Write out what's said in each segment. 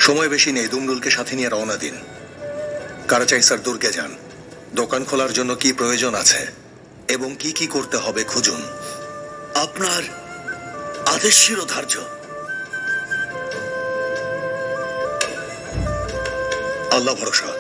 সময় বেশি নেই, দুমরুলকে সাথে নিয়ে রওনা দিন। কারাচাই স্যার দুর্গে যান, দোকান খোলার জন্য কি প্রয়োজন আছে এবং কি কি করতে হবে খুঁজুন। আপনার আদেশ শিরোধার্য। আল্লাহ ভরসা।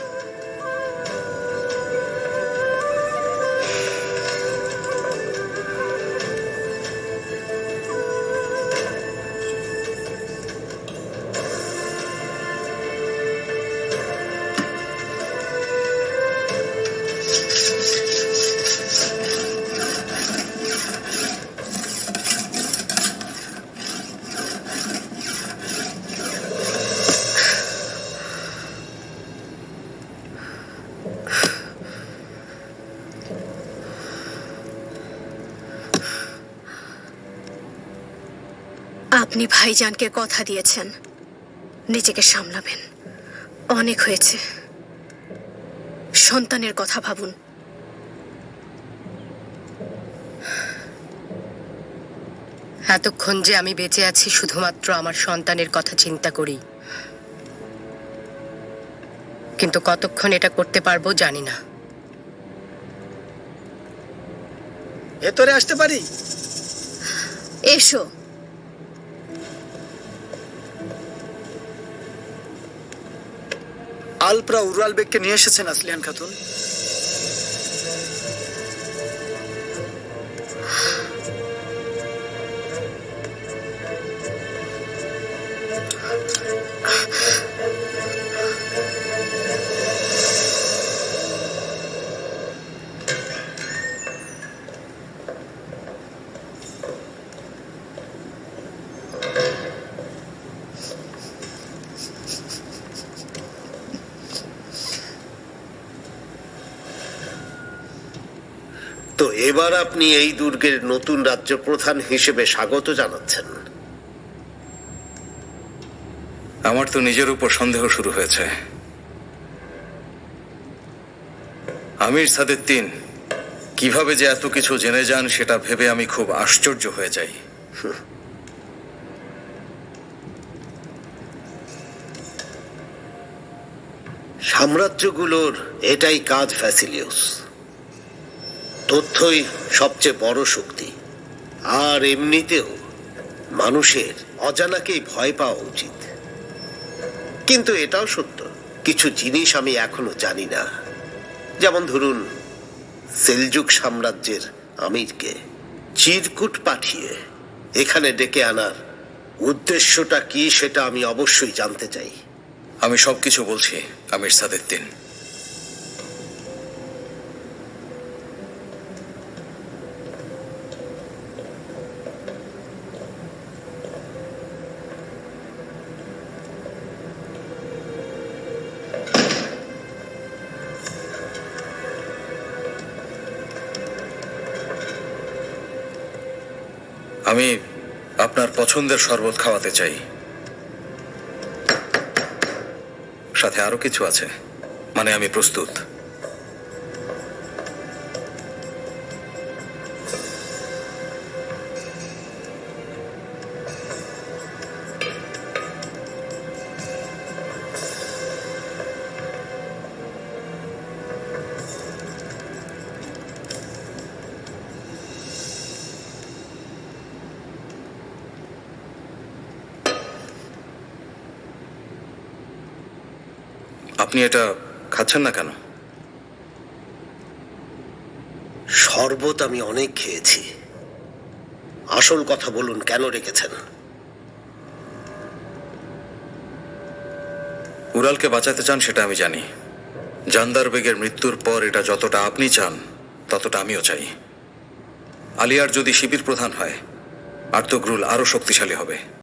আপনি ভাইজানকে কথা দিয়েছেন নিজেকে সামলাবেন। অনেক হয়েছে, সন্তানের কথা ভাবুন। এতক্ষণ যে আমি বেঁচে আছি শুধুমাত্র আমার সন্তানের কথা চিন্তা করি, কিন্তু কতক্ষণ এটা করতে পারবো জানি না। ভেতরে আসতে পারি? এসো। আলপ্রা উরাল বেগকে নিয়ে এসেছেন আসলিয়ান খাতুন। তো এবার আপনি এই দুর্গের নতুন রাজ্য প্রধান হিসেবে স্বাগত জানাচ্ছেন। আমার তো নিজের উপর সন্দেহ শুরু হয়েছে। আমির সাদেদ্দিন কিভাবে যে এত কিছু জেনে যান সেটা ভেবে আমি খুব আশ্চর্য হয়ে যাই। সাম্রাজ্যগুলোর এটাই কাজ ফ্যাসিলিউস। তথ্যই সবচেয়ে বড় শক্তি। আর এমনিতেও মানুষের অজানাকেই ভয় পাওয়া উচিত। কিন্তু এটাও সত্য, কিছু জিনিস আমি এখনো জানি না। যেমন ধরুন, সেলজুক সাম্রাজ্যের আমিরকে চিরকুট পাঠিয়ে এখানে ডেকে আনার উদ্দেশ্যটা কি সেটা আমি অবশ্যই জানতে চাই। আমি সবকিছু বলছি আমির সাদেদ্দিন। আমি আপনার পছন্দের শরবত খাওয়াতে চাই, সাথে আরো কিছু আছে। মানে আমি প্রস্তুত। আপনি এটা খাচ্ছেন না কেন? শরবত আমি অনেক খেয়েছি। আসল কথা বলুন, কেন রেখেছেন? উরালকে বাঁচাতে চান সেটা আমি জানি। জান্দার বেগের মৃত্যুর পর এটা যতটা আপনি চান ততটা আমিও চাই। আলিয়ার যদি শিবির প্রধান হয়, আর্তগ্রুল আরো শক্তিশালী হবে।